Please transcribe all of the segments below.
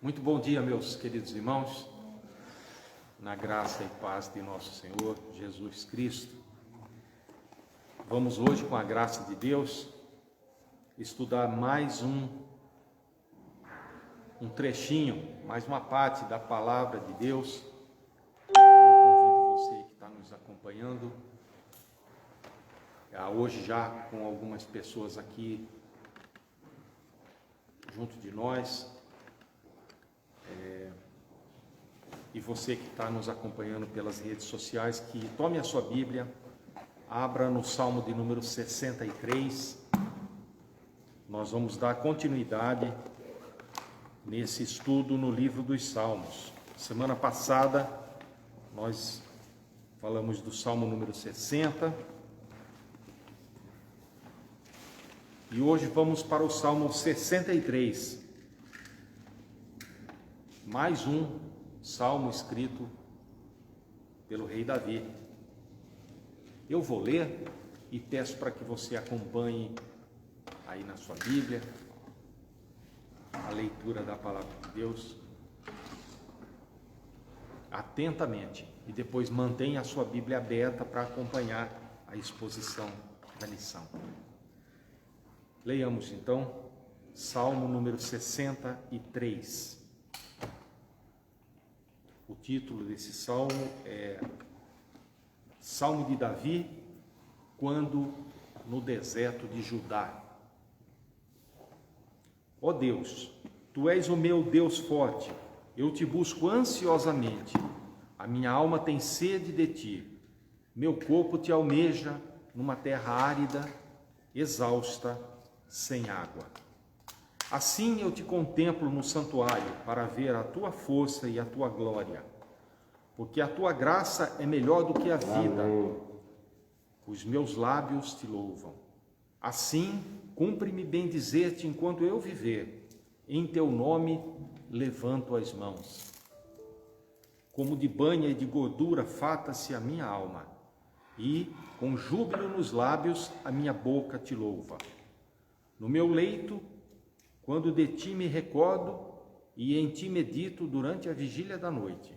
Muito bom dia, meus queridos irmãos, na graça e paz de nosso Senhor Jesus Cristo. Vamos hoje, com a graça de Deus, estudar mais um trechinho, mais uma parte da palavra de Deus. Eu convido você que está nos acompanhando, hoje já com algumas pessoas aqui junto de nós, e você que está nos acompanhando pelas redes sociais, que tome a sua Bíblia, abra no Salmo de número 63. Nós vamos dar continuidade nesse estudo no livro dos Salmos. Semana passada nós falamos do Salmo número 60 e hoje vamos para o Salmo 63. Mais um salmo escrito pelo rei Davi. Eu vou ler e peço para que você acompanhe aí na sua Bíblia a leitura da palavra de Deus atentamente e depois mantenha a sua Bíblia aberta para acompanhar a exposição da lição. Leiamos então Salmo número 63. O título desse salmo é Salmo de Davi, quando no deserto de Judá. Ó Deus, Tu és o meu Deus forte, eu te busco ansiosamente, a minha alma tem sede de Ti, meu corpo te almeja numa terra árida, exausta, sem água. Assim eu te contemplo no santuário para ver a tua força e a tua glória, porque a tua graça é melhor do que a vida. Os meus lábios te louvam. Assim, cumpre-me bem dizer-te enquanto eu viver, em teu nome levanto as mãos. Como de banha e de gordura fata-se a minha alma, e, com júbilo nos lábios, a minha boca te louva. No meu leito, quando de ti me recordo e em ti medito durante a vigília da noite,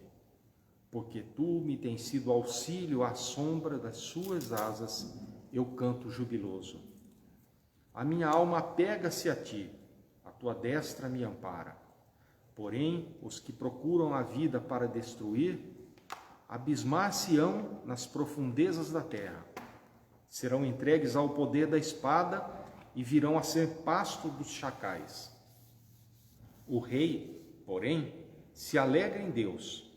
porque tu me tens sido auxílio à sombra das suas asas, eu canto jubiloso. A minha alma apega-se a ti, a tua destra me ampara. Porém, os que procuram a vida para destruir, abismar-se-ão nas profundezas da terra. Serão entregues ao poder da espada e virão a ser pasto dos chacais. O rei, porém, se alegra em Deus.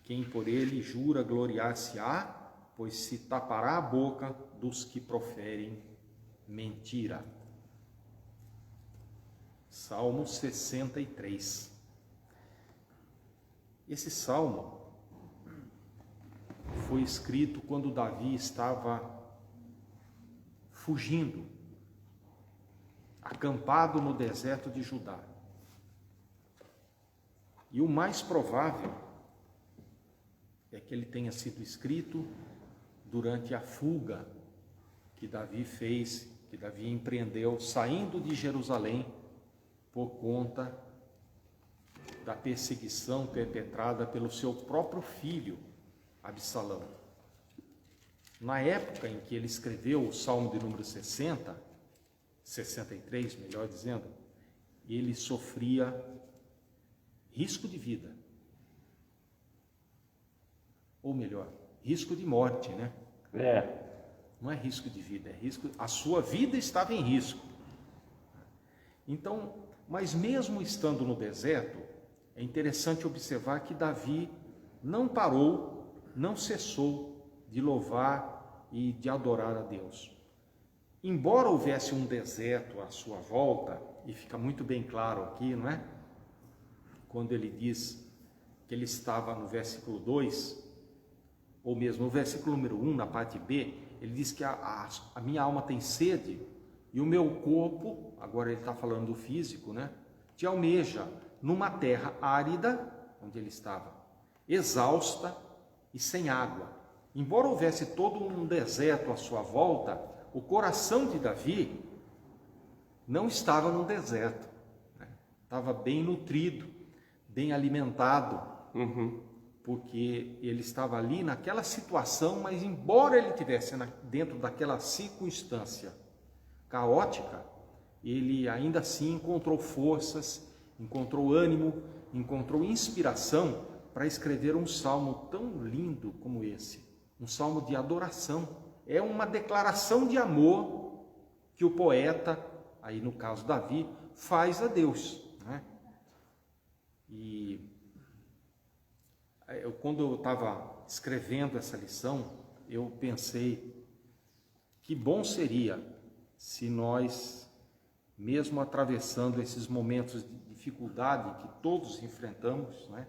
Quem por ele jura gloriar-se-á, pois se tapará a boca dos que proferem mentira. Salmo 63. Esse salmo foi escrito quando Davi estava fugindo, acampado no deserto de Judá. E o mais provável é que ele tenha sido escrito durante a fuga que Davi fez, que Davi empreendeu, saindo de Jerusalém por conta da perseguição perpetrada pelo seu próprio filho, Absalão. Na época em que ele escreveu o Salmo de número 63, melhor dizendo, ele sofria risco de vida. Ou melhor, risco de morte, né? Não é risco de vida, é risco... A sua vida estava em risco. Então, mas mesmo estando no deserto, é interessante observar que Davi não parou, não cessou de louvar e de adorar a Deus. Embora houvesse um deserto à sua volta, e fica muito bem claro aqui, não é? Quando ele diz que ele estava no versículo 2, ou mesmo no versículo número 1, na parte B, ele diz que a minha alma tem sede e o meu corpo, agora ele está falando do físico, né? Te almeja numa terra árida, onde ele estava, exausta e sem água. Embora houvesse todo um deserto à sua volta, o coração de Davi não estava no deserto, né? Estava bem nutrido. bem alimentado, porque ele estava ali naquela situação, mas embora ele estivesse dentro daquela circunstância caótica, ele ainda assim encontrou forças, encontrou ânimo, encontrou inspiração para escrever um salmo tão lindo como esse, um salmo de adoração. É uma declaração de amor que o poeta, aí no caso Davi, faz a Deus, né? E quando eu estava escrevendo essa lição, eu pensei que bom seria se nós, mesmo atravessando esses momentos de dificuldade que todos enfrentamos, né?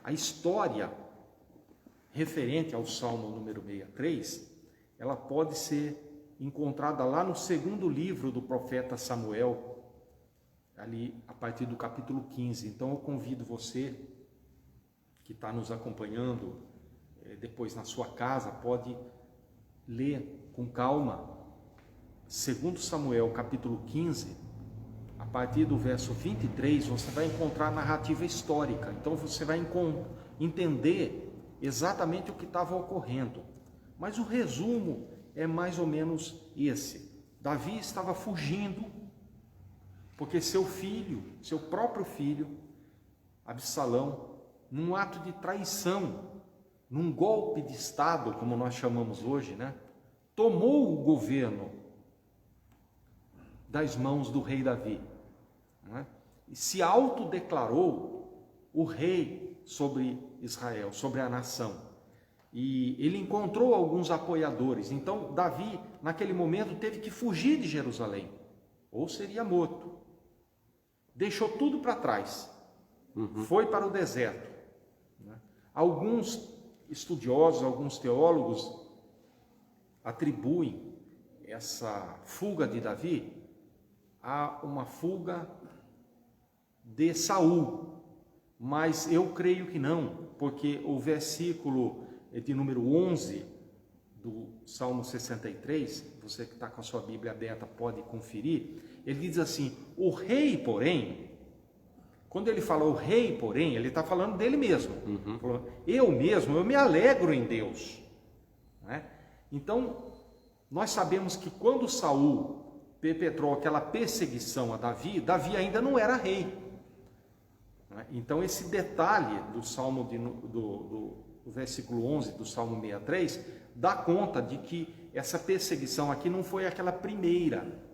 A história referente ao Salmo número 63, ela pode ser encontrada lá no segundo livro do profeta Samuel, ali a partir do capítulo 15. Então eu convido você que está nos acompanhando depois na sua casa, pode ler com calma, segundo Samuel capítulo 15, a partir do verso 23, você vai encontrar a narrativa histórica. Então você vai entender exatamente o que estava ocorrendo. Mas o resumo é mais ou menos esse. Davi estava fugindo, porque seu filho, seu próprio filho, Absalão, num ato de traição, num golpe de Estado, como nós chamamos hoje, né? Tomou o governo das mãos do rei Davi, né? E se autodeclarou o rei sobre Israel, sobre a nação. E ele encontrou alguns apoiadores. Então Davi, naquele momento, teve que fugir de Jerusalém, ou seria morto. Deixou tudo para trás, foi para o deserto, né? Alguns estudiosos, alguns teólogos atribuem essa fuga de Davi a uma fuga de Saul, mas eu creio que não, porque o versículo de número 11 do Salmo 63, você que está com a sua Bíblia aberta pode conferir, ele diz assim: o rei, porém, quando ele fala o rei, porém, ele está falando dele mesmo. Eu mesmo, eu me alegro em Deus, né? Então, nós sabemos que quando Saul perpetrou aquela perseguição a Davi, Davi ainda não era rei, né? Então, esse detalhe do Salmo do versículo 11 do Salmo 63 dá conta de que essa perseguição aqui não foi aquela primeira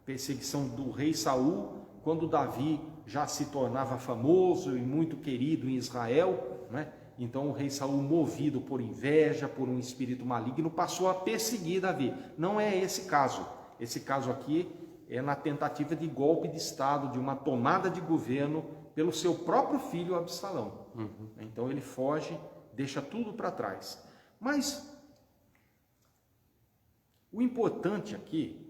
perseguição do rei Saul, quando Davi já se tornava famoso e muito querido em Israel, né? Então o rei Saul, movido por inveja, por um espírito maligno, passou a perseguir Davi. Não é esse caso. Esse caso aqui é na tentativa de golpe de Estado, de uma tomada de governo pelo seu próprio filho Absalão. Então ele foge, deixa tudo para trás. Mas o importante aqui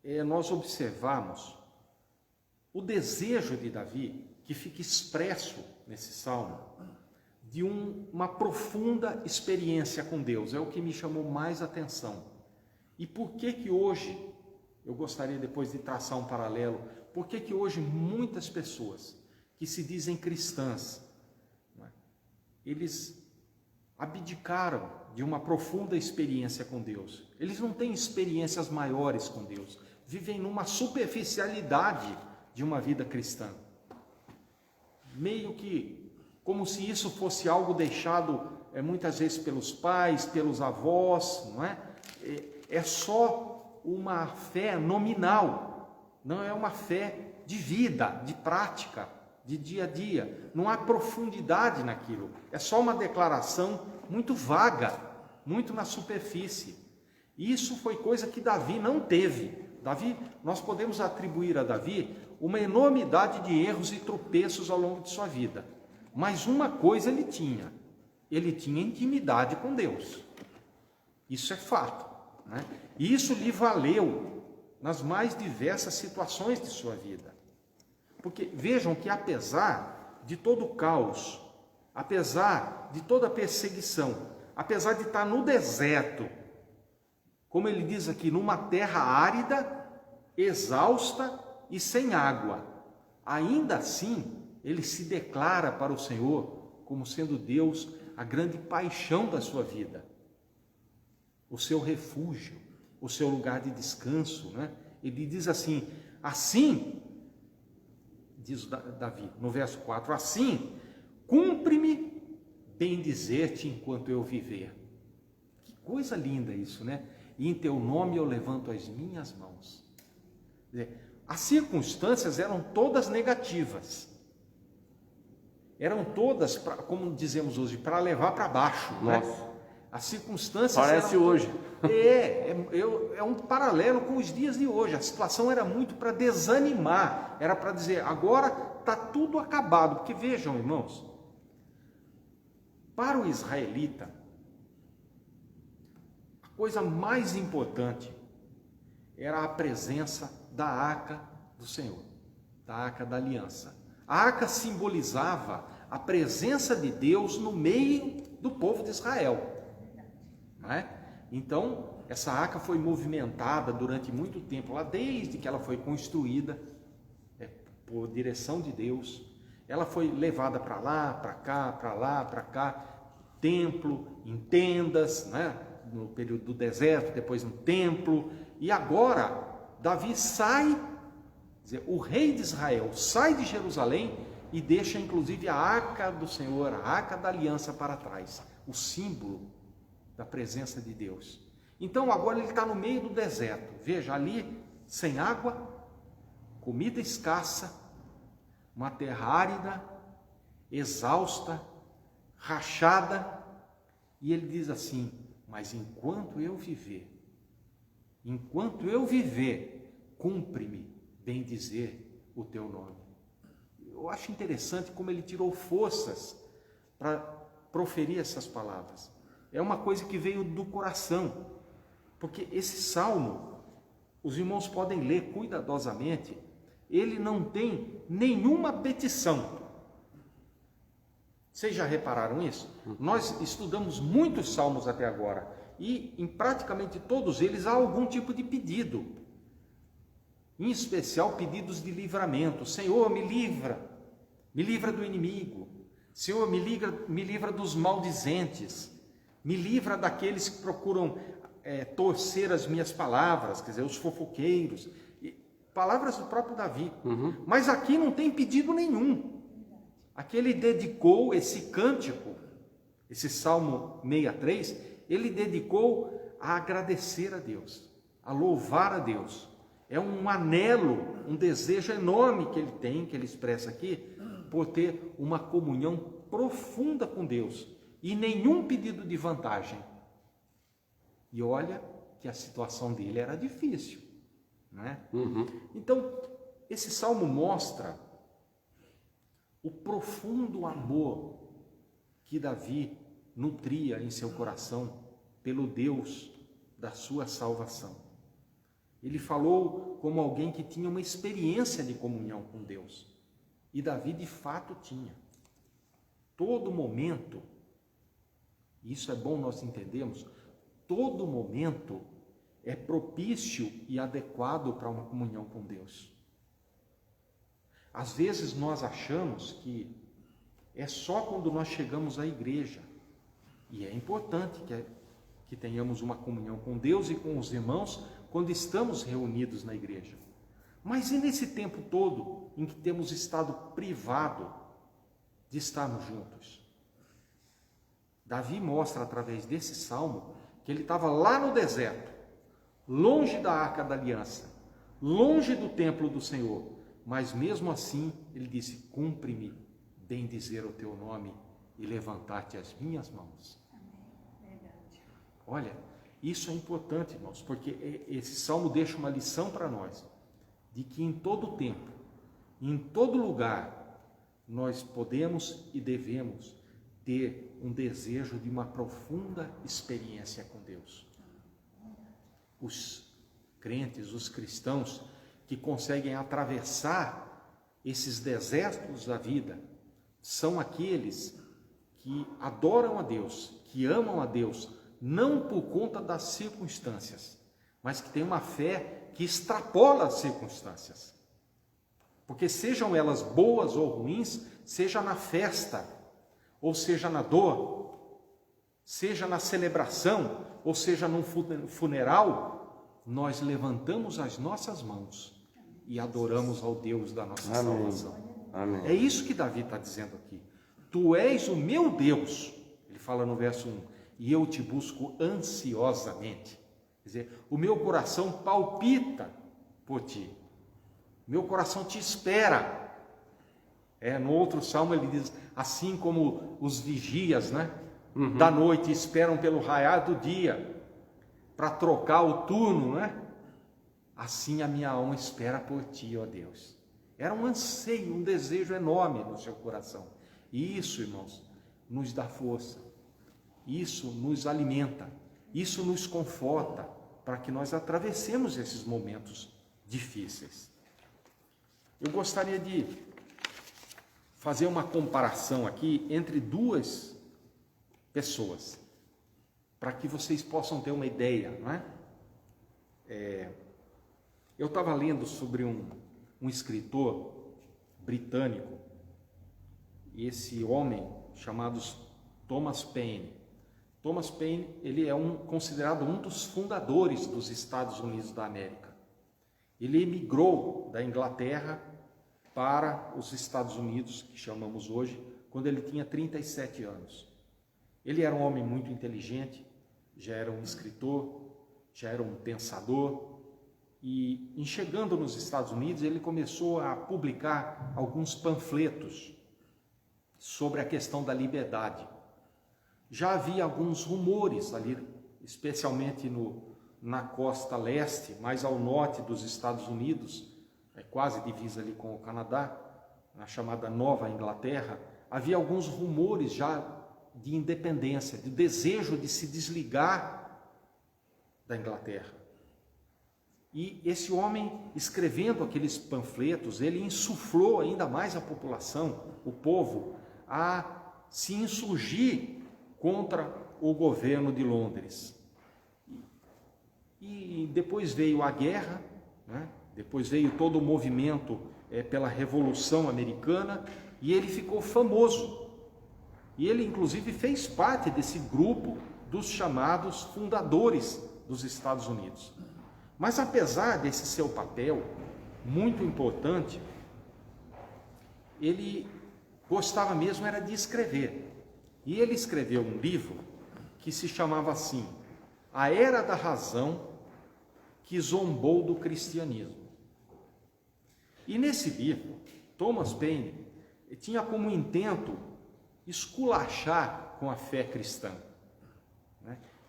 é nós observarmos o desejo de Davi, que fica expresso nesse salmo, de uma profunda experiência com Deus. É o que me chamou mais atenção. E por que que hoje, eu gostaria depois de traçar um paralelo, por que que hoje muitas pessoas que se dizem cristãs, eles abdicaram de uma profunda experiência com Deus. Eles não têm experiências maiores com Deus, vivem numa superficialidade de uma vida cristã, meio que como se isso fosse algo deixado muitas vezes pelos pais, pelos avós, não é? É só uma fé nominal, não é uma fé de vida, de prática, de dia a dia. Não há profundidade naquilo, é só uma declaração muito vaga, muito na superfície. Isso foi coisa que Davi não teve. Davi, nós podemos atribuir a Davi uma enormidade de erros e tropeços ao longo de sua vida. Mas uma coisa ele tinha intimidade com Deus. Isso é fato, né? E isso lhe valeu nas mais diversas situações de sua vida. Porque vejam que apesar de todo o caos, apesar de toda a perseguição, apesar de estar no deserto, como ele diz aqui, numa terra árida, exausta e sem água. Ainda assim, ele se declara para o Senhor como sendo Deus a grande paixão da sua vida, o seu refúgio, o seu lugar de descanso, né? Ele diz assim, diz Davi, no verso 4, assim, cumpre-me bendizer-te enquanto eu viver. Que coisa linda isso, né? E em teu nome eu levanto as minhas mãos. Quer dizer, as circunstâncias eram todas negativas. Eram todas, como dizemos hoje, para levar para baixo. Nossa. Né? As circunstâncias parece hoje. É um paralelo com os dias de hoje. A situação era muito para desanimar. Era para dizer, agora está tudo acabado. Porque vejam, irmãos, para o israelita, a coisa mais importante era a presença da arca do Senhor, da arca da aliança. A arca simbolizava a presença de Deus no meio do povo de Israel. Não é? Então, essa arca foi movimentada durante muito tempo, lá desde que ela foi construída, por direção de Deus. Ela foi levada para lá, para cá, para lá, para cá, templo, em tendas, né? No período do deserto, depois no templo, e agora Davi sai, o rei de Israel sai de Jerusalém e deixa inclusive a arca do Senhor, a arca da aliança para trás, o símbolo da presença de Deus. Então agora ele está no meio do deserto, veja, ali sem água, comida escassa, uma terra árida, exausta, rachada, e ele diz assim, mas enquanto eu viver, cumpre-me bendizer o teu nome. Eu acho interessante como ele tirou forças para proferir essas palavras. É uma coisa que veio do coração, porque esse salmo, os irmãos podem ler cuidadosamente, ele não tem nenhuma petição. Vocês já repararam isso? Nós estudamos muitos salmos até agora, e em praticamente todos eles há algum tipo de pedido, em especial pedidos de livramento. Senhor, me livra do inimigo. Senhor, me livra dos maldizentes, me livra daqueles que procuram torcer as minhas palavras, quer dizer, os fofoqueiros, palavras do próprio Davi. Mas aqui não tem pedido nenhum. Aqui ele dedicou esse cântico, esse Salmo 63, ele dedicou a agradecer a Deus, a louvar a Deus. É um anelo, um desejo enorme que ele tem, que ele expressa aqui, por ter uma comunhão profunda com Deus e nenhum pedido de vantagem. E olha que a situação dele era difícil, né? Então, esse salmo mostra o profundo amor que Davi nutria em seu coração pelo Deus da sua salvação. Ele falou como alguém que tinha uma experiência de comunhão com Deus. E Davi de fato tinha. Todo momento, isso é bom nós entendermos, todo momento é propício e adequado para uma comunhão com Deus. Às vezes nós achamos que é só quando nós chegamos à igreja, e é importante que tenhamos uma comunhão com Deus e com os irmãos quando estamos reunidos na igreja. Mas e nesse tempo todo em que temos estado privado de estarmos juntos? Davi mostra através desse salmo que ele estava lá no deserto, longe da arca da aliança, longe do templo do Senhor, mas mesmo assim ele disse, cumpre-me bendizer o teu nome e levantar-te as minhas mãos. Olha, isso é importante, irmãos, porque esse salmo deixa uma lição para nós, de que em todo tempo, em todo lugar, nós podemos e devemos ter um desejo de uma profunda experiência com Deus. Os crentes, os cristãos que conseguem atravessar esses desertos da vida, são aqueles que adoram a Deus, que amam a Deus, não por conta das circunstâncias, mas que tem uma fé que extrapola as circunstâncias. Porque sejam elas boas ou ruins, seja na festa, ou seja na dor, seja na celebração, ou seja num funeral, nós levantamos as nossas mãos e adoramos ao Deus da nossa salvação. Amém. É isso que Davi está dizendo aqui. Tu és o meu Deus, ele fala no verso 1, e eu te busco ansiosamente. Quer dizer, o meu coração palpita por ti. Meu coração te espera. No outro salmo ele diz, assim como os vigias, da noite esperam pelo raiar do dia, para trocar o turno, assim a minha alma espera por ti, ó Deus. Era um anseio, um desejo enorme no seu coração. E isso, irmãos, nos dá força. Isso nos alimenta. Isso nos conforta para que nós atravessemos esses momentos difíceis. Eu gostaria de fazer uma comparação aqui entre duas pessoas, para que vocês possam ter uma ideia, Eu estava lendo sobre um escritor britânico, e esse homem chamado Thomas Paine. Thomas Paine, ele é considerado um dos fundadores dos Estados Unidos da América. Ele emigrou da Inglaterra para os Estados Unidos, que chamamos hoje, quando ele tinha 37 anos. Ele era um homem muito inteligente, já era um escritor, já era um pensador, e em chegando nos Estados Unidos, ele começou a publicar alguns panfletos sobre a questão da liberdade. Já havia alguns rumores ali, especialmente na costa leste, mais ao norte dos Estados Unidos, quase divisa ali com o Canadá, na chamada Nova Inglaterra, havia alguns rumores já de independência, de desejo de se desligar da Inglaterra. E esse homem, escrevendo aqueles panfletos, ele insuflou ainda mais a população, o povo, a se insurgir contra o governo de Londres. E depois veio a guerra, depois veio todo o movimento pela Revolução Americana, e ele ficou famoso. E ele, inclusive, fez parte desse grupo dos chamados fundadores dos Estados Unidos. Mas, apesar desse seu papel muito importante, ele gostava mesmo era de escrever. E ele escreveu um livro que se chamava assim, A Era da Razão que Zombou do Cristianismo. E nesse livro, Thomas Paine tinha como intento esculachar com a fé cristã.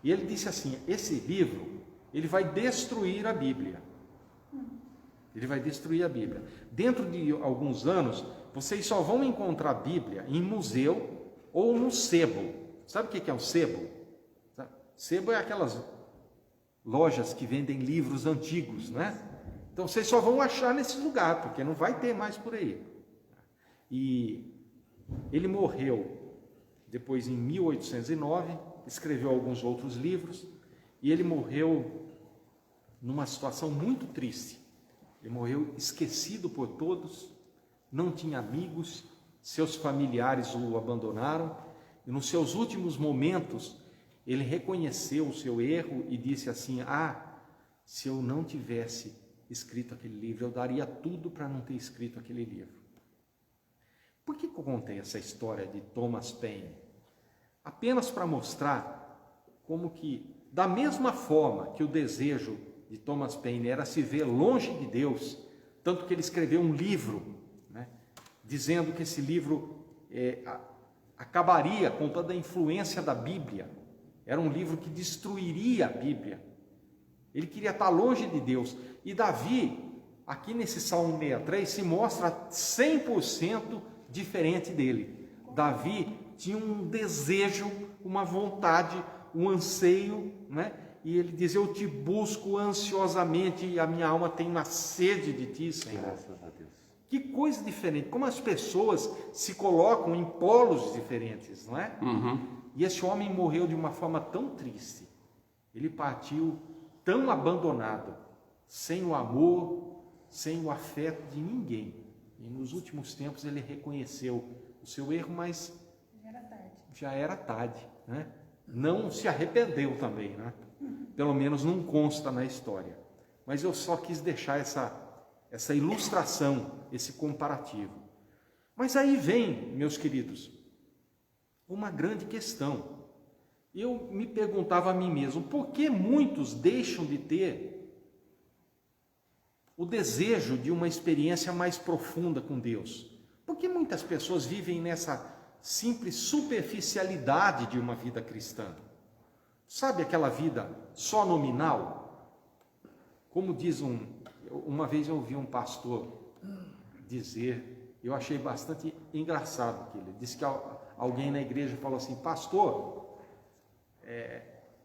E ele disse assim, esse livro, ele vai destruir a Bíblia. Ele vai destruir a Bíblia. Dentro de alguns anos, vocês só vão encontrar a Bíblia em museu ou no sebo. Sabe o que é um sebo? Sebo é aquelas lojas que vendem livros antigos, Então vocês só vão achar nesse lugar, porque não vai ter mais por aí. E ele morreu depois em 1809, escreveu alguns outros livros, e ele morreu numa situação muito triste. Ele morreu esquecido por todos, não tinha amigos, seus familiares o abandonaram, e nos seus últimos momentos, ele reconheceu o seu erro e disse assim, se eu não tivesse escrito aquele livro, eu daria tudo para não ter escrito aquele livro. Por que eu contei essa história de Thomas Paine? Apenas para mostrar como que, da mesma forma que o desejo de Thomas Paine era se ver longe de Deus, tanto que ele escreveu um livro, dizendo que esse livro acabaria com toda a influência da Bíblia, era um livro que destruiria a Bíblia, ele queria estar longe de Deus, e Davi, aqui nesse Salmo 63, se mostra 100% diferente dele. Davi tinha um desejo, uma vontade, um anseio, e ele diz, eu te busco ansiosamente e a minha alma tem uma sede de ti, Senhor. Graças a Deus. Que coisa diferente, como as pessoas se colocam em polos diferentes, Uhum. E esse homem morreu de uma forma tão triste. Ele partiu tão abandonado, sem o amor, sem o afeto de ninguém. E nos últimos tempos ele reconheceu o seu erro, mas já era tarde, né? Não se arrependeu também, né? Pelo menos não consta na história. Mas eu só quis deixar essa ilustração, esse comparativo. Mas aí vem, meus queridos, uma grande questão. Eu me perguntava a mim mesmo, por que muitos deixam de ter o desejo de uma experiência mais profunda com Deus? Por que muitas pessoas vivem nessa simples superficialidade de uma vida cristã? Sabe aquela vida só nominal? Como diz uma vez eu ouvi um pastor dizer, eu achei bastante engraçado aquilo. Ele disse que alguém na igreja falou assim, pastor,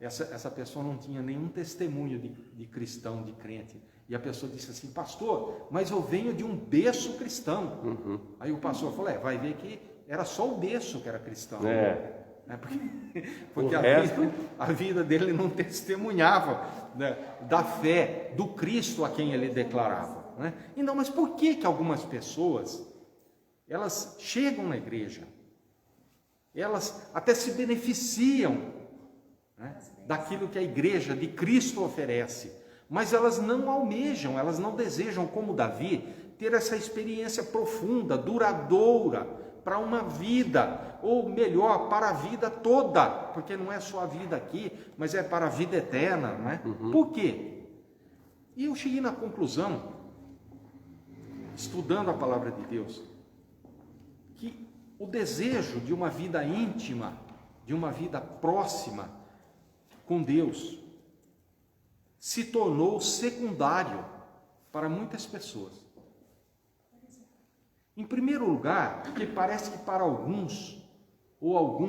essa pessoa não tinha nenhum testemunho de cristão, de crente. E a pessoa disse assim, pastor, mas eu venho de um berço cristão. Uhum. Aí o pastor falou, vai ver que era só o berço que era cristão. Porque a vida dele não testemunhava, né, da fé, do Cristo a quem ele declarava. Né? E não, mas por que algumas pessoas, elas chegam na igreja, elas até se beneficiam, né, daquilo que a igreja de Cristo oferece, mas elas não almejam, elas não desejam, como Davi, ter essa experiência profunda, duradoura, para uma vida, ou melhor, para a vida toda, porque não é só a vida aqui, mas é para a vida eterna, não é? Uhum. Por quê? E eu cheguei na conclusão, estudando a palavra de Deus, que o desejo de uma vida íntima, de uma vida próxima com Deus, se tornou secundário para muitas pessoas. Em primeiro lugar, porque parece que para alguns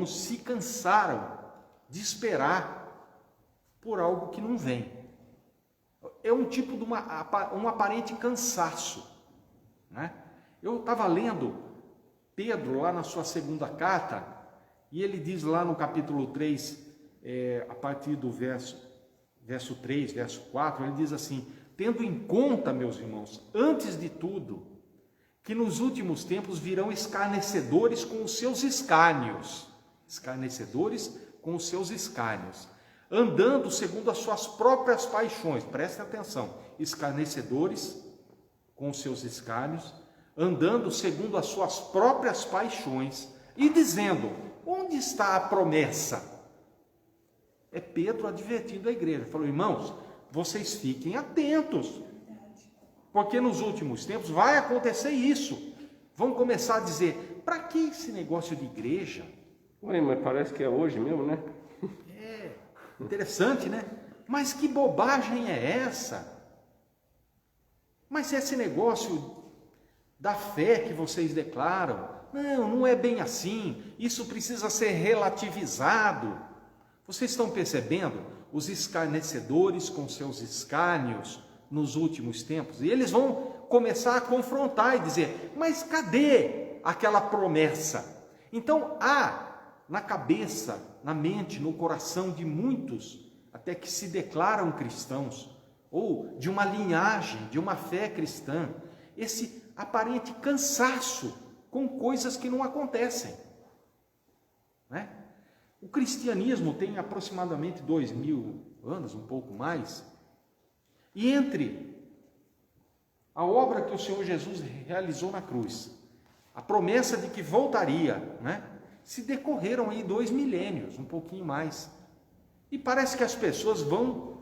se cansaram de esperar por algo que não vem. É um tipo de um aparente cansaço, né? Eu estava lendo Pedro lá na sua segunda carta, e ele diz lá no capítulo 3, a partir do verso 3, verso 4, ele diz assim, tendo em conta, meus irmãos, antes de tudo, que nos últimos tempos virão escarnecedores com os seus escárnios, andando segundo as suas próprias paixões, prestem atenção, escarnecedores com os seus escárnios, andando segundo as suas próprias paixões, e dizendo, onde está a promessa? É Pedro advertindo a igreja, falou, irmãos, vocês fiquem atentos, porque nos últimos tempos vai acontecer isso. Vão começar a dizer, para que esse negócio de igreja? Ué, mas parece que é hoje mesmo, né? É, interessante, né? Mas que bobagem é essa? Mas esse negócio da fé que vocês declaram, não é bem assim, isso precisa ser relativizado. Vocês estão percebendo os escarnecedores com seus escárnios nos últimos tempos? E eles vão começar a confrontar e dizer, mas cadê aquela promessa? Então há na cabeça, na mente, no coração de muitos, até que se declaram cristãos, ou de uma linhagem, de uma fé cristã, esse aparente cansaço com coisas que não acontecem, né? O cristianismo tem aproximadamente 2000 anos, um pouco mais, e entre a obra que o Senhor Jesus realizou na cruz, a promessa de que voltaria, né, se decorreram aí 2 milênios, um pouquinho mais, e parece que as pessoas vão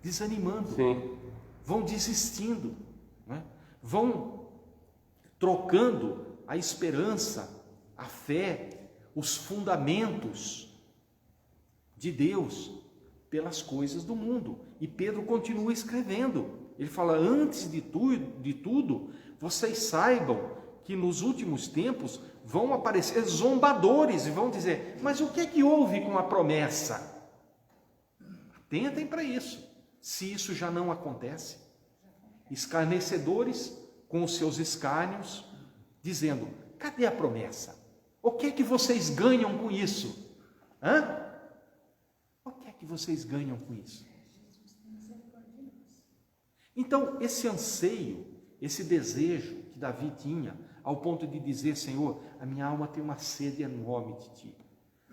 desanimando, Sim. vão desistindo, né, vão trocando a esperança, a fé, os fundamentos de Deus pelas coisas do mundo. E Pedro continua escrevendo. Ele fala, antes de tudo, vocês saibam que nos últimos tempos vão aparecer zombadores e vão dizer, mas o que é que houve com a promessa? Atentem para isso, se isso já não acontece. Escarnecedores com os seus escárnios, dizendo, cadê a promessa? O que é que vocês ganham com isso? O que é que vocês ganham com isso? Então, esse anseio, esse desejo que Davi tinha, ao ponto de dizer: Senhor, a minha alma tem uma sede enorme de Ti.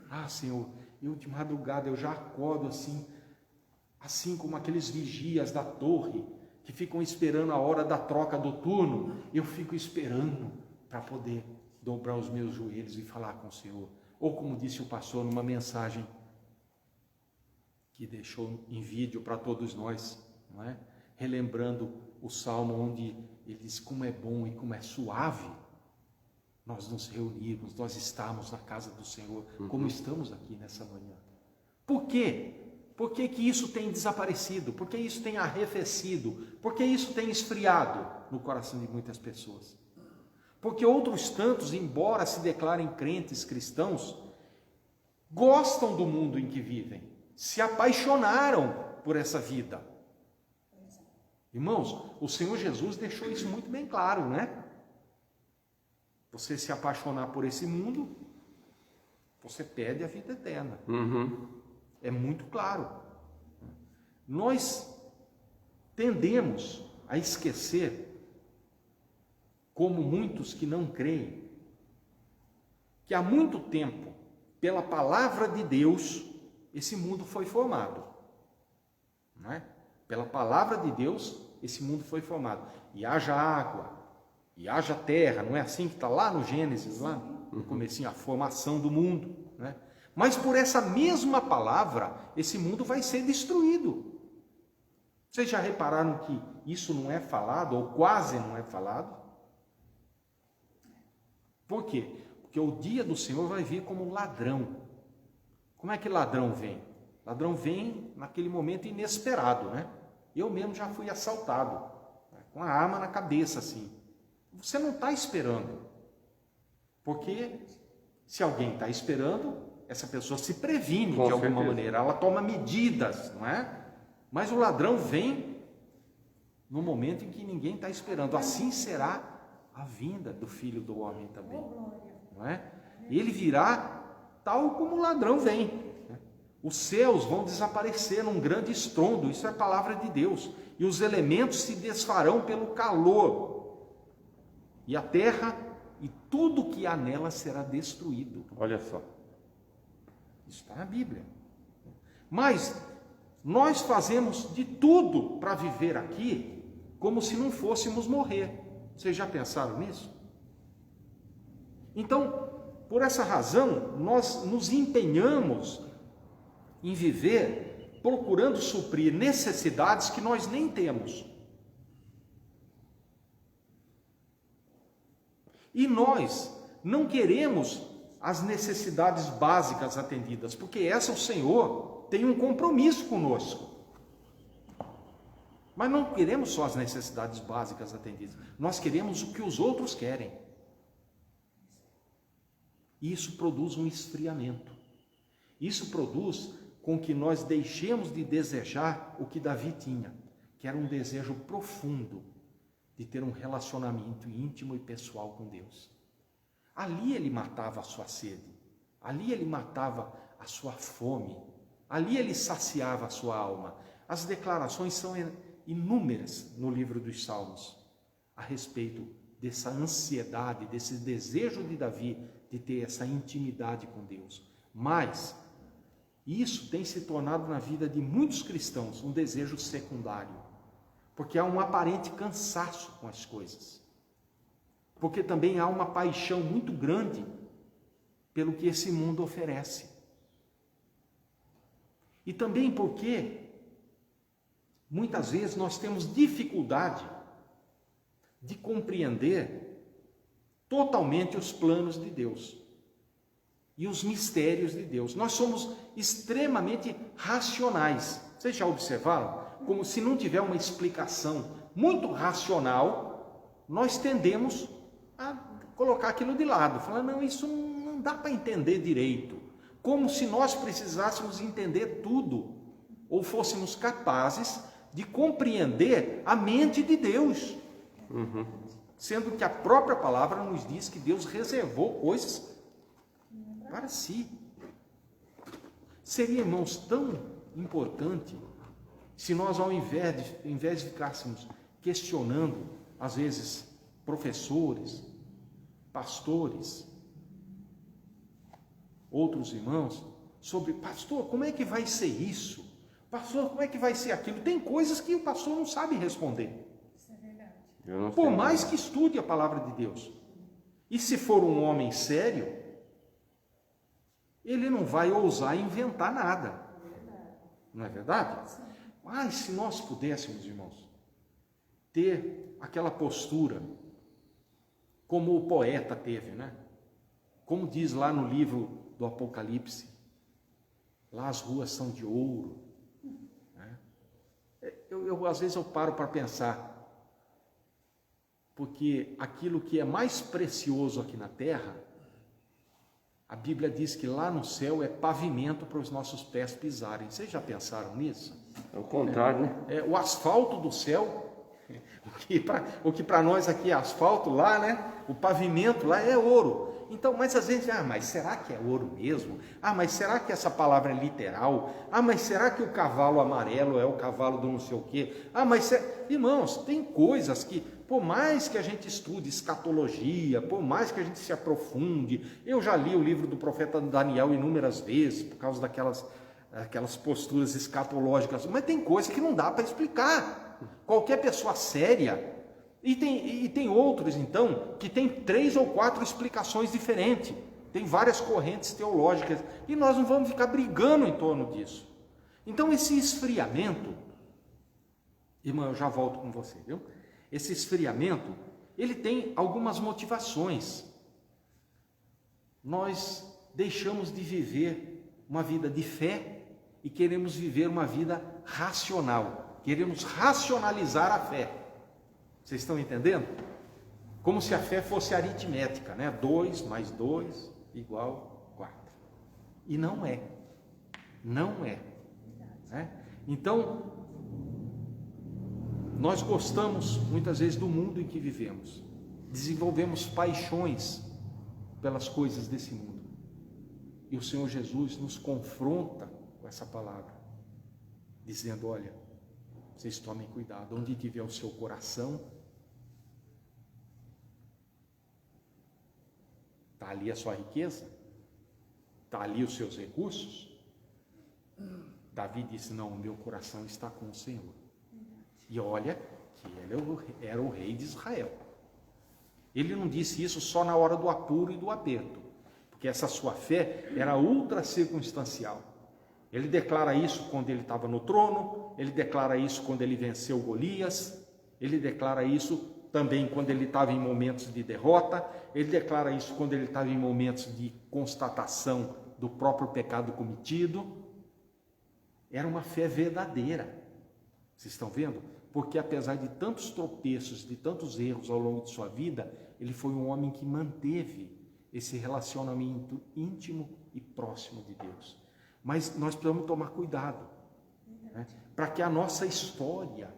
Ah, Senhor, eu de madrugada eu já acordo assim como aqueles vigias da torre, que ficam esperando a hora da troca do turno. Eu fico esperando para poder dobrar os meus joelhos e falar com o Senhor. Ou como disse o pastor numa mensagem que deixou em vídeo para todos nós, não é? Relembrando o salmo onde ele diz como é bom e como é suave nós nos reunirmos, nós estamos na casa do Senhor, como estamos aqui nessa manhã. Por quê? Por que que isso tem desaparecido? Por que isso tem arrefecido? Por que isso tem esfriado no coração de muitas pessoas? Porque outros tantos, embora se declarem crentes cristãos, gostam do mundo em que vivem, se apaixonaram por essa vida. Irmãos, o Senhor Jesus deixou isso muito bem claro, né? Você se apaixonar por esse mundo, você perde a vida eterna. É muito claro. Nós tendemos a esquecer, como muitos que não creem, que há muito tempo, pela palavra de Deus, esse mundo foi formado. Não é? Pela palavra de Deus, esse mundo foi formado. E haja água, e haja terra, não é assim que está lá no Gênesis, lá no comecinho, a formação do mundo, né? Mas por essa mesma palavra, esse mundo vai ser destruído. Vocês já repararam que isso não é falado, ou quase não é falado? Por quê? Porque o dia do Senhor vai vir como um ladrão. Como é que ladrão vem? Ladrão vem naquele momento inesperado, né? Eu mesmo já fui assaltado, né? Com a arma na cabeça, assim. Você não está esperando. Porque se alguém está esperando, essa pessoa se previne de alguma maneira, ela toma medidas, não é? Mas o ladrão vem no momento em que ninguém está esperando. Assim será a vinda do Filho do Homem também, não é? Ele virá tal como o ladrão vem. Os céus vão desaparecer num grande estrondo, isso é a palavra de Deus. E os elementos se desfarão pelo calor. E a terra e tudo que há nela será destruído. Olha só. Isso está na Bíblia. Mas nós fazemos de tudo para viver aqui como se não fôssemos morrer. Vocês já pensaram nisso? Então, por essa razão, nós nos empenhamos em viver procurando suprir necessidades que nós nem temos. E nós não queremos as necessidades básicas atendidas, porque essa o Senhor tem um compromisso conosco. Mas não queremos só as necessidades básicas atendidas, nós queremos o que os outros querem. E isso produz um esfriamento. Isso produz com que nós deixemos de desejar o que Davi tinha, que era um desejo profundo de ter um relacionamento íntimo e pessoal com Deus. Ali ele matava a sua sede, ali ele matava a sua fome, ali ele saciava a sua alma. As declarações são inúmeras no livro dos Salmos a respeito dessa ansiedade, desse desejo de Davi de ter essa intimidade com Deus. Mas isso tem se tornado na vida de muitos cristãos um desejo secundário, porque há um aparente cansaço com as coisas, porque também há uma paixão muito grande pelo que esse mundo oferece, e também porque muitas vezes nós temos dificuldade de compreender totalmente os planos de Deus e os mistérios de Deus. Nós somos extremamente racionais. Vocês já observaram? Como se não tiver uma explicação muito racional, nós tendemos a colocar aquilo de lado, falar, não, isso não dá para entender direito. Como se nós precisássemos entender tudo, ou fôssemos capazes de compreender a mente de Deus. Sendo que a própria palavra nos diz que Deus reservou coisas para si. Seria, irmãos, tão importante Se nós, ao invés de ficássemos questionando, às vezes, professores, pastores, outros irmãos, sobre, pastor, como é que vai ser isso? Pastor, como é que vai ser aquilo? Tem coisas que o pastor não sabe responder. Isso é verdade. Por mais que estude a palavra de Deus. E se for um homem sério, ele não vai ousar inventar nada. Não é verdade? Mas se nós pudéssemos, irmãos, ter aquela postura como o poeta teve, né? Como diz lá no livro do Apocalipse, lá as ruas são de ouro, né? Às vezes eu paro para pensar, porque aquilo que é mais precioso aqui na terra, a Bíblia diz que lá no céu é pavimento para os nossos pés pisarem. Vocês já pensaram nisso? É o contrário, né? O asfalto do céu, o que para nós aqui é asfalto, lá, né? O pavimento lá é ouro. Então, mas às vezes, mas será que é ouro mesmo? Mas será que essa palavra é literal? Mas será que o cavalo amarelo é o cavalo do não sei o quê? Irmãos, tem coisas que, por mais que a gente estude escatologia, por mais que a gente se aprofunde, eu já li o livro do profeta Daniel inúmeras vezes, por causa daquelas posturas escatológicas, mas tem coisa que não dá para explicar. Qualquer pessoa séria, e tem outros, então, que tem 3 ou 4 explicações diferentes, tem várias correntes teológicas, e nós não vamos ficar brigando em torno disso. Então, esse esfriamento, irmão, eu já volto com você, viu? Esse esfriamento, ele tem algumas motivações. Nós deixamos de viver uma vida de fé e queremos viver uma vida racional. Queremos racionalizar a fé. Vocês estão entendendo? Como se a fé fosse aritmética, né? 2 mais 2 igual 4. E não é. Não é. Né? Então, nós gostamos muitas vezes do mundo em que vivemos. Desenvolvemos paixões pelas coisas desse mundo. E o Senhor Jesus nos confronta com essa palavra, dizendo, olha, vocês tomem cuidado, onde tiver o seu coração, está ali a sua riqueza, está ali os seus recursos. Davi disse, não, o meu coração está com o Senhor. E olha que ele era o rei de Israel. Ele não disse isso só na hora do apuro e do aperto, porque essa sua fé era ultra circunstancial. Ele declara isso quando ele estava no trono, ele declara isso quando ele venceu Golias, ele declara isso também quando ele estava em momentos de derrota, ele declara isso quando ele estava em momentos de constatação do próprio pecado cometido. Era uma fé verdadeira. Vocês estão vendo? Porque apesar de tantos tropeços, de tantos erros ao longo de sua vida, ele foi um homem que manteve esse relacionamento íntimo e próximo de Deus. Mas nós precisamos tomar cuidado, né? Para que a nossa história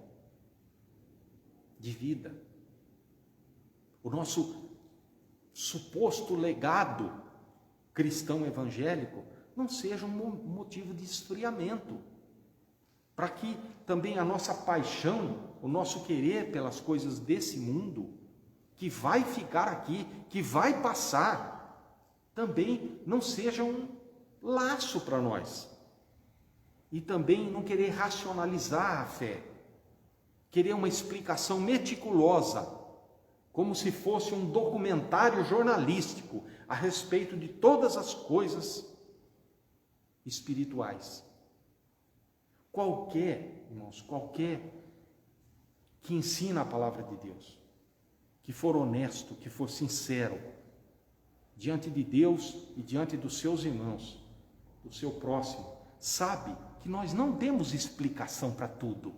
de vida, o nosso suposto legado cristão evangélico, não seja um motivo de esfriamento. Para que também a nossa paixão, o nosso querer pelas coisas desse mundo, que vai ficar aqui, que vai passar, também não seja um laço para nós. E também não querer racionalizar a fé, querer uma explicação meticulosa, como se fosse um documentário jornalístico a respeito de todas as coisas espirituais. Irmãos, qualquer que ensina a palavra de Deus, que for honesto, que for sincero, diante de Deus e diante dos seus irmãos, do seu próximo, sabe que nós não temos explicação para tudo.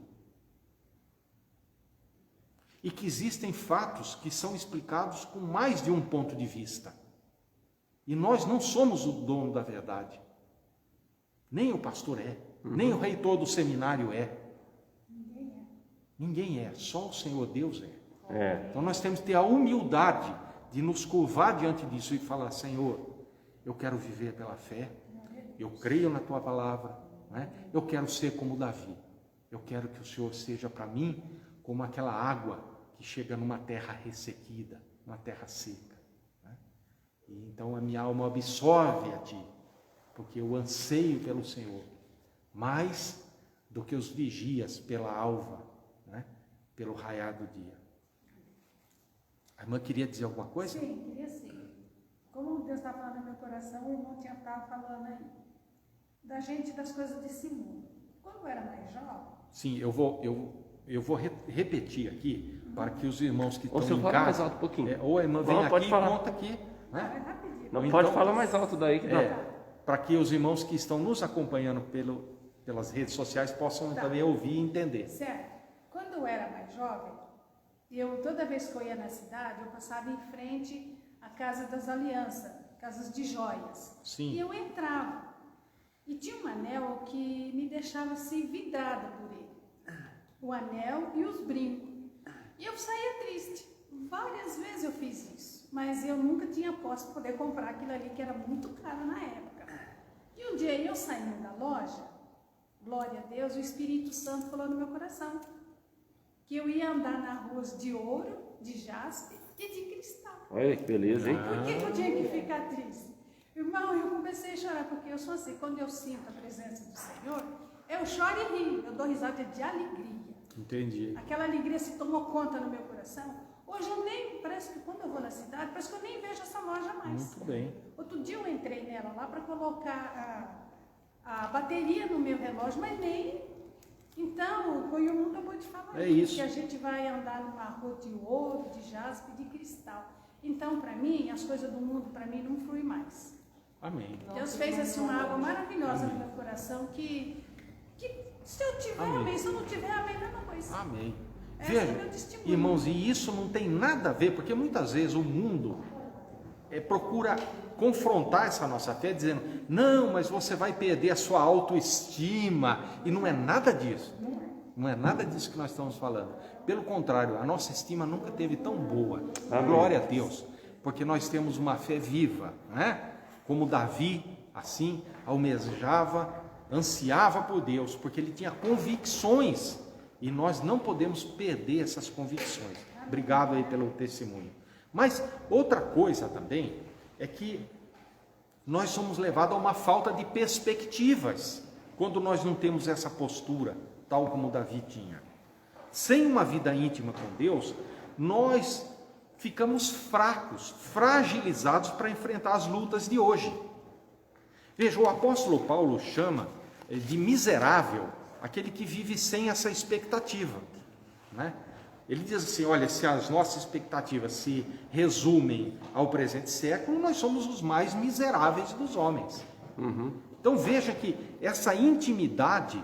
E que existem fatos que são explicados com mais de um ponto de vista. E nós não somos o dono da verdade. Nem o pastor é. Nem o reitor do seminário é. Ninguém é. Só o Senhor Deus é. Então nós temos que ter a humildade de nos curvar diante disso e falar, Senhor, eu quero viver pela fé, eu creio na Tua palavra, né? Eu quero ser como Davi, Eu quero que o Senhor seja para mim como aquela água que chega numa terra ressequida, numa terra seca. Né? E então a minha alma absorve a Ti, porque eu anseio pelo Senhor, mais do que os vigias pela alva, né? Pelo raiar do dia. A irmã queria dizer alguma coisa? Sim, queria sim. Como Deus está falando no meu coração, o irmão tinha estado falando aí, da gente, das coisas desse mundo. Quando eu era mais jovem... Sim, eu vou repetir aqui, para que os irmãos que Ou estão você em fala casa... mais alto um pouquinho. Ou a irmã vem Não, aqui pode e falar. conta aqui. Não, Né? é rapidinho. Não, Então, pode falar mais alto daí. Que para que os irmãos que estão nos acompanhando pelas redes sociais possam também ouvir e entender. Certo. Quando eu era mais jovem, toda vez que eu ia na cidade, eu passava em frente à Casa das Alianças, casas de joias. Sim. E eu entrava. E tinha um anel que me deixava assim vidrada por ele. O anel e os brincos. E eu saía triste. Várias vezes eu fiz isso. Mas eu nunca tinha posse para poder comprar aquilo ali, que era muito caro na época. E um dia eu saindo da loja, glória a Deus, o Espírito Santo falou no meu coração que eu ia andar na ruas de ouro, de jaspe e de cristal. Olha que beleza, hein? Por que eu tinha que ficar triste? Irmão, eu comecei a chorar, porque eu sou assim, quando eu sinto a presença do Senhor, eu choro e rio, eu dou risada de alegria. Entendi. Aquela alegria se tomou conta no meu coração. Hoje eu nem, parece que quando eu vou na cidade, parece que eu nem vejo essa loja mais. Muito bem. Outro dia eu entrei nela lá para colocar a bateria no meu relógio, mas nem. Então, foi o mundo acabou de falar. É isso. Que a gente vai andar numa rua de ouro, de jaspe, de cristal. Então, para mim, as coisas do mundo, para mim, não fluem mais. Amém. Deus fez assim uma água maravilhosa no meu coração que se eu tiver, amém. Se eu não tiver, amém, mesma coisa. Amém. Esse Veja, é meu testemunho. irmãos, e isso não tem nada a ver, porque muitas vezes o mundo procura confrontar essa nossa fé, dizendo, não, mas você vai perder a sua autoestima, e não é nada disso. Não é nada disso que nós estamos falando. Pelo contrário, a nossa estima nunca teve tão boa. Amém. Glória a Deus, porque nós temos uma fé viva, né? Como Davi, assim, almejava, ansiava por Deus, porque ele tinha convicções, e nós não podemos perder essas convicções. Obrigado aí pelo testemunho. Mas outra coisa também é que nós somos levados a uma falta de perspectivas quando nós não temos essa postura, tal como Davi tinha. Sem uma vida íntima com Deus, nós ficamos fracos, fragilizados para enfrentar as lutas de hoje. Veja, o apóstolo Paulo chama de miserável aquele que vive sem essa expectativa, né? Ele diz assim, olha, se as nossas expectativas se resumem ao presente século, nós somos os mais miseráveis dos homens. Então veja que essa intimidade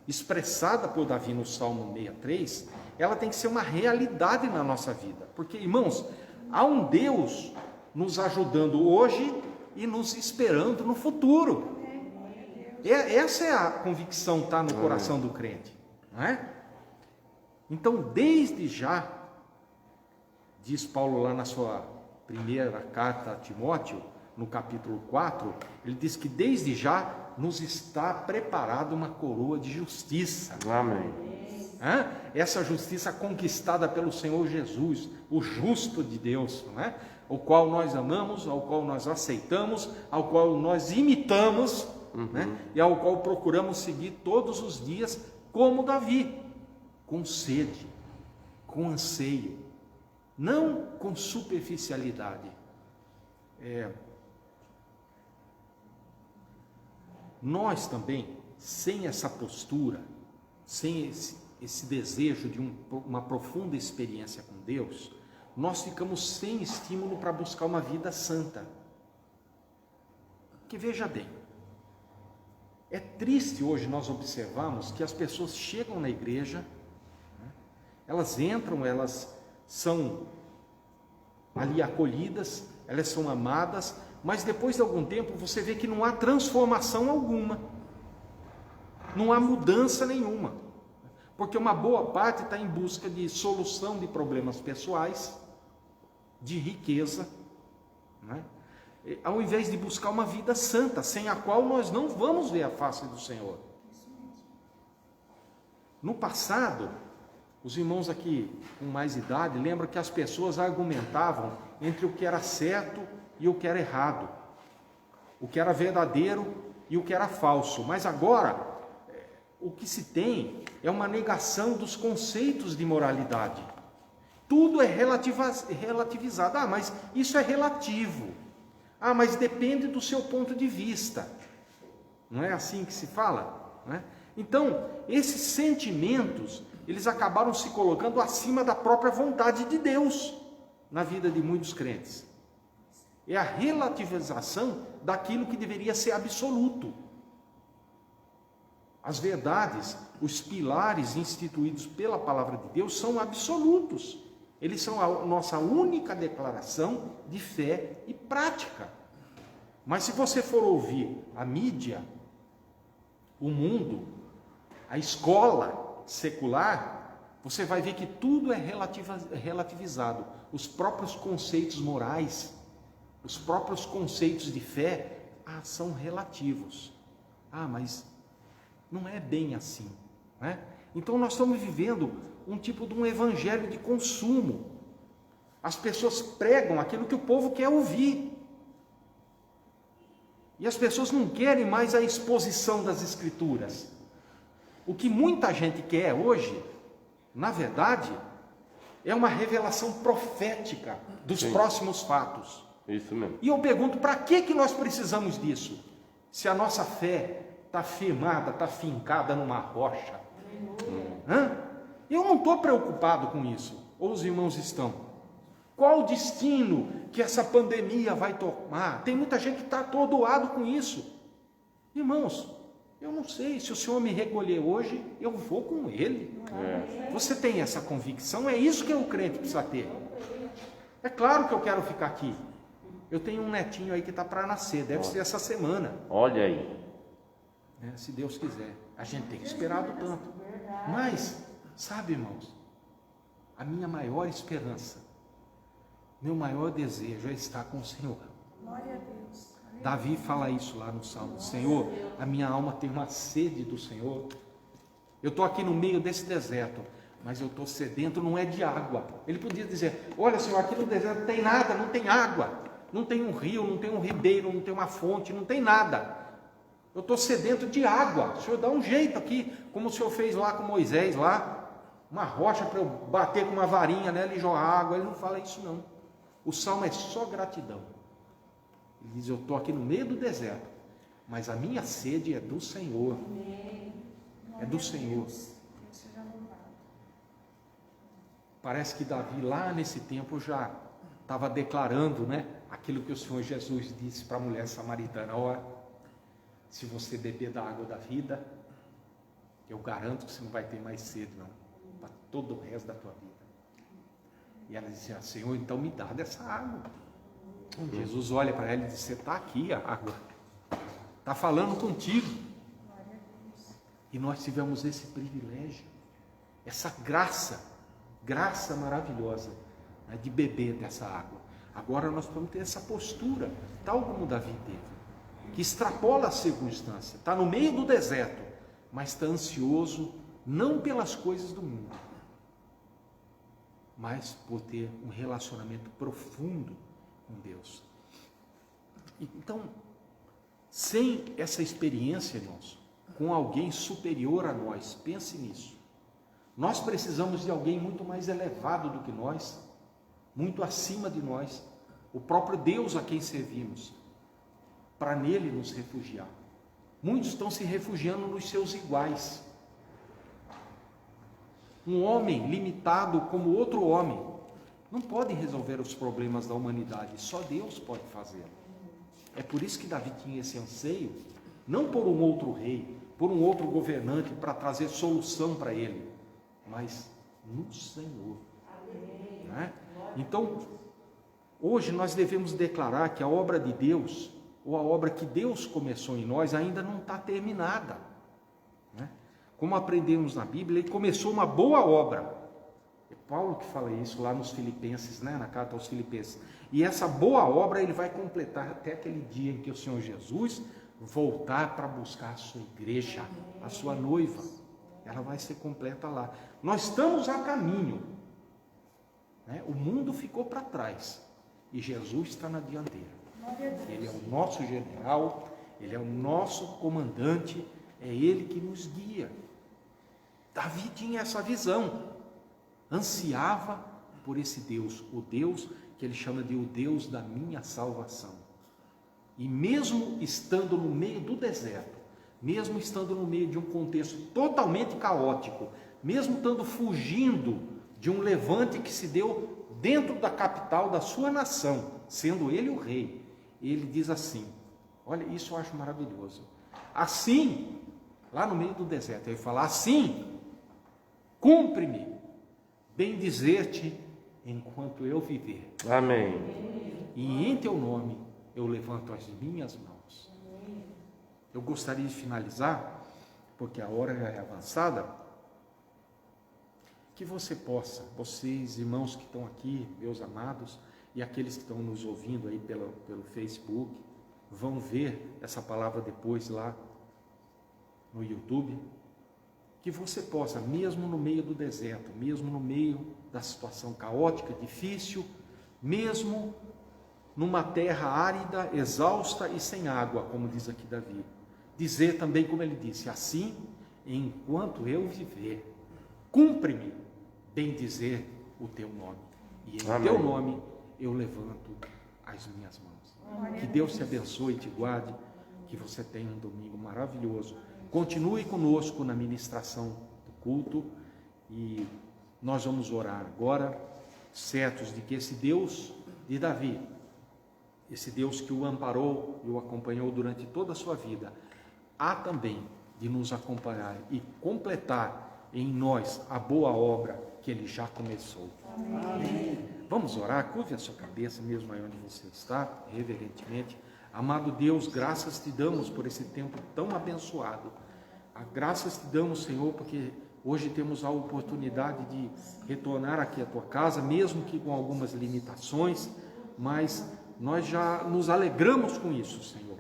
expressada por Davi no Salmo 63, ela tem que ser uma realidade na nossa vida. Porque, irmãos, há um Deus nos ajudando hoje e nos esperando no futuro. Essa é a convicção que está no coração do crente, não é? Então, desde já, diz Paulo lá na sua primeira carta a Timóteo, no capítulo 4, ele diz que desde já nos está preparada uma coroa de justiça. Amém. Essa justiça conquistada pelo Senhor Jesus, o justo de Deus, não é? O qual nós amamos, ao qual nós aceitamos, ao qual nós imitamos, né? E ao qual procuramos seguir todos os dias, como Davi, com sede, com anseio, não com superficialidade. Nós também, sem essa postura, sem esse desejo de uma profunda experiência com Deus, nós ficamos sem estímulo para buscar uma vida santa. Porque veja bem, é triste hoje nós observarmos que as pessoas chegam na igreja, né, elas entram, elas são ali acolhidas, elas são amadas, mas depois de algum tempo você vê que não há transformação alguma, não há mudança nenhuma, porque uma boa parte está em busca de solução de problemas pessoais, de riqueza, né? Ao invés de buscar uma vida santa, sem a qual nós não vamos ver a face do Senhor. No passado, os irmãos aqui com mais idade lembram que as pessoas argumentavam entre o que era certo e o que era errado, o que era verdadeiro e o que era falso. Mas agora, o que se tem é uma negação dos conceitos de moralidade. Tudo é relativizado. Ah, mas isso é relativo. Ah, mas depende do seu ponto de vista. Não é assim que se fala? Não é? Então, esses sentimentos, eles acabaram se colocando acima da própria vontade de Deus na vida de muitos crentes. É a relativização daquilo que deveria ser absoluto. As verdades, os pilares instituídos pela palavra de Deus são absolutos. Eles são a nossa única declaração de fé e prática. Mas se você for ouvir a mídia, o mundo, a escola secular, você vai ver que tudo é relativizado. Os próprios conceitos morais, os próprios conceitos de fé, são relativos. Mas não é bem assim, né? Então nós estamos vivendo um tipo de um evangelho de consumo. As pessoas pregam aquilo que o povo quer ouvir. E as pessoas não querem mais a exposição das Escrituras. O que muita gente quer hoje, na verdade, é uma revelação profética dos próximos fatos. Isso mesmo. E eu pergunto, para que nós precisamos disso? Se a nossa fé está firmada, está fincada numa rocha. Eu não estou preocupado com isso. Ou os irmãos estão? Qual o destino que essa pandemia vai tomar? Tem muita gente que está atordoado com isso. Irmãos, eu não sei, se o Senhor me recolher hoje, eu vou com Ele. Você tem essa convicção? É isso que o crente precisa ter. É claro que eu quero ficar aqui. Eu tenho um netinho aí que está para nascer, deve ser essa semana. Olha aí. Se Deus quiser. A gente tem esperado tanto. Mas, sabe, irmãos, a minha maior esperança, meu maior desejo é estar com o Senhor. Glória a Deus. Davi fala isso lá no Salmo. Senhor, a minha alma tem uma sede do Senhor. Eu estou aqui no meio desse deserto, mas eu estou sedento, não é de água. Ele podia dizer, olha, Senhor, aqui no deserto não tem nada, não tem água. Não tem um rio, não tem um ribeiro, não tem uma fonte, não tem nada. Eu estou sedento de água. O Senhor dá um jeito aqui, como o Senhor fez lá com Moisés, lá, uma rocha para eu bater com uma varinha nela e jogar água. Ele não fala isso não. O salmo é só gratidão. Ele diz, eu estou aqui no meio do deserto, mas a minha sede é do Senhor. É do Senhor. Parece que Davi lá nesse tempo já estava declarando, né, aquilo que o Senhor Jesus disse para a mulher samaritana. Olha, se você beber da água da vida, eu garanto que você não vai ter mais sede não, para todo o resto da tua vida. E ela dizia, Senhor, então me dá dessa água. Jesus olha para ela e diz, você está aqui a água, está falando contigo. E nós tivemos esse privilégio, essa graça maravilhosa, né, de beber dessa água. Agora nós vamos ter essa postura, tal como Davi teve, que extrapola a circunstância, está no meio do deserto, mas está ansioso não pelas coisas do mundo, mas por ter um relacionamento profundo com Deus. Então, sem essa experiência, irmãos, com alguém superior a nós, pense nisso. Nós precisamos de alguém muito mais elevado do que nós, muito acima de nós, o próprio Deus a quem servimos, para nele nos refugiar. Muitos estão se refugiando nos seus iguais. Um homem limitado como outro homem não pode resolver os problemas da humanidade, só Deus pode fazer. É por isso que Davi tinha esse anseio, não por um outro rei, por um outro governante para trazer solução para ele, mas no Senhor. Né? Então, hoje nós devemos declarar que a obra de Deus, ou a obra que Deus começou em nós, ainda não está terminada. Né? Como aprendemos na Bíblia, ele começou uma boa obra. É Paulo que fala isso lá nos Filipenses, né? Na carta aos Filipenses. E essa boa obra ele vai completar até aquele dia em que o Senhor Jesus voltar para buscar a sua igreja, a sua noiva. ela vai ser completa lá. Nós estamos a caminho, né? O mundo ficou para trás e Jesus está na dianteira. Ele é o nosso general, Ele é o nosso comandante, é Ele que nos guia. Davi tinha essa visão, ansiava por esse Deus, o Deus que ele chama de o Deus da minha salvação. E mesmo estando no meio do deserto, mesmo estando no meio de um contexto totalmente caótico, mesmo estando fugindo de um levante que se deu dentro da capital da sua nação, sendo ele o rei, ele diz assim, olha, isso eu acho maravilhoso. Assim, lá no meio do deserto, ele fala, assim, cumpre-me bem dizer-te enquanto eu viver. Amém. E em teu nome eu levanto as minhas mãos. Eu gostaria de finalizar, porque a hora já é avançada, que você possa, vocês irmãos que estão aqui, meus amados, e aqueles que estão nos ouvindo aí pelo Facebook, vão ver essa palavra depois lá no YouTube, que você possa, mesmo no meio do deserto, mesmo no meio da situação caótica, difícil, mesmo numa terra árida, exausta e sem água, como diz aqui Davi, dizer também como ele disse, assim, enquanto eu viver, cumpre-me bem dizer o teu nome, e em Amém. teu nome eu levanto as minhas mãos. Que Deus te abençoe e te guarde, que você tenha um domingo maravilhoso. Continue conosco na ministração do culto e nós vamos orar agora, certos de que esse Deus de Davi, esse Deus que o amparou e o acompanhou durante toda a sua vida, há também de nos acompanhar e completar em nós a boa obra que Ele já começou. Amém. Vamos orar, curve a sua cabeça mesmo aí onde você está, reverentemente. Amado Deus, graças te damos por esse tempo tão abençoado. Graças te damos, Senhor, porque hoje temos a oportunidade de retornar aqui à tua casa, mesmo que com algumas limitações, mas nós já nos alegramos com isso, Senhor.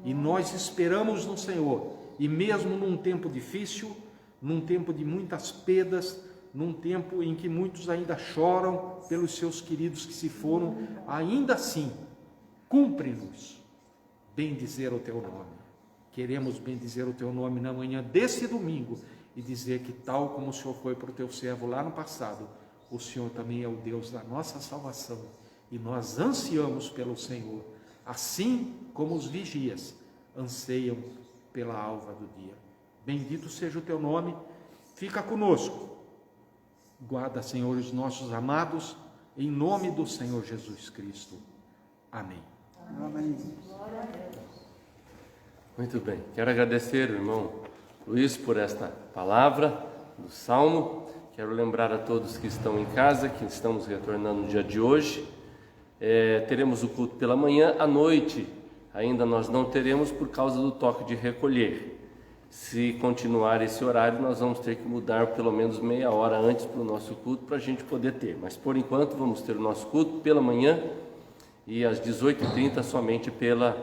E nós esperamos no Senhor. E mesmo num tempo difícil, num tempo de muitas perdas, num tempo em que muitos ainda choram pelos seus queridos que se foram, ainda assim, cumpre-nos bendizer o teu nome. Queremos bendizer o teu nome na manhã desse domingo e dizer que tal como o Senhor foi para o teu servo lá no passado, o Senhor também é o Deus da nossa salvação e nós ansiamos pelo Senhor, assim como os vigias anseiam pela alva do dia. Bendito seja o teu nome, fica conosco. Guarda, Senhor, os nossos amados, em nome do Senhor Jesus Cristo. Amém. Amém. Muito bem, quero agradecer o irmão Luiz por esta palavra do Salmo. Quero lembrar a todos que estão em casa, que estamos retornando no dia de hoje. Teremos o culto pela manhã, à noite ainda nós não teremos por causa do toque de recolher. Se continuar esse horário, nós vamos ter que mudar pelo menos meia hora antes para o nosso culto, para a gente poder ter. Mas por enquanto vamos ter o nosso culto pela manhã e às 18h30 somente pelas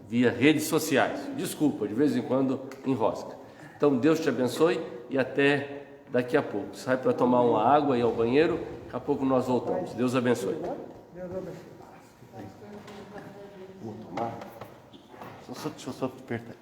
via redes sociais. Desculpa, de vez em quando enrosca. Então Deus te abençoe e até daqui a pouco. Sai para tomar uma água e ir ao banheiro, daqui a pouco nós voltamos. Deus abençoe. Deus abençoe. Vou tomar. Deixa eu só apertar.